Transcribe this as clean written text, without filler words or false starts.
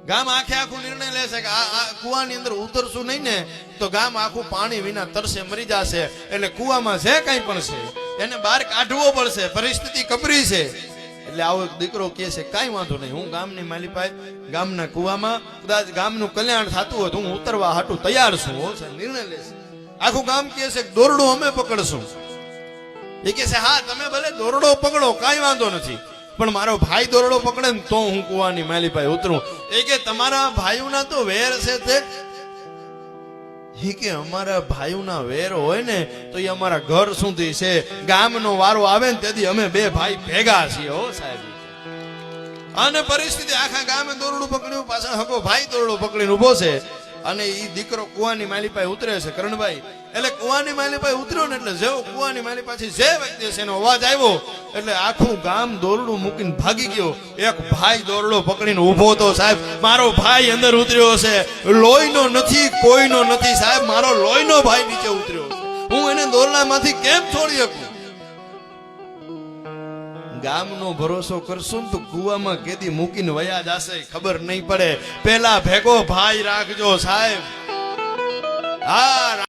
ગામ આખે આખું નિર્ણય લેશે કે આ કુવાની અંદર ઉતરશું નહીં ને તો ગામ આખું પાણી વિના તરસે મરી જશે, એટલે કુવામાં જે કંઈ પણ છે એને બહાર કાઢવો પડશે, પરિસ્થિતિ કપરી છે. એટલે આવો એક દીકરો કહે છે કાંઈ વાંધો નહીં, હું ગામની માલિપાઈ ગામના કુવામાં કદાચ ગામનું કલ્યાણ થતું હોય તો હું ઉતરવા હાટું તૈયાર છું. નિર્ણય લેશે. આખું ગામ કહે છે દોરડું અમે પકડશું. એ કહે છે હા તમે ભલે દોરડો પકડો કાંઈ વાંધો નથી, પણ મારો ભાઈ દોરડો પકડે ને તો હું કુવાની માલિપાઈ ઉતરું. એ કે તમારા ભાઈઓના તો વેર છે તે. એ કે અમારા ભાઈઓના વેર હોય ને તો એ અમારા ઘર સુધી છે, ગામનો વારો આવે ને તેથી અમે બે ભાઈ ભેગા છીએ. હો સાહેબ. અને પરિસ્થિતિ આખા ગામે દોરડું પકડ્યું, પાછળ હકો ભાઈ દોરડો પકડીને ઉભો છે અને એ દીકરો કુવાની માલિપાઈ ઉતરે છે કરણભાઈ. એટલે કુવાની માલિપાઈ ઉતર્યો ને એટલે જેવો કુવાની માલિપાથી જે વ્યક્તિ છે એનો અવાજ આવ્યો એટલે આખું ગામ દોરડું મૂકીને ભાગી ગયો. એક ભાઈ દોરડો પકડીને ઉભો તો સાહેબ મારો ભાઈ અંદર ઉતર્યો છે, લોહીનો નથી કોઈનો નથી સાહેબ, મારો લોહીનો ભાઈ નીચે ઉતર્યો છે, હું એને દોરડામાંથી કેમ છોડી શકું? ગામનો ભરોસો કરશું ને તો કુવામાં કેદી મૂકીને વયા જશે ખબર નહીં પડે. પેલા ભેગો ભાઈ રાખજો સાહેબ. હા.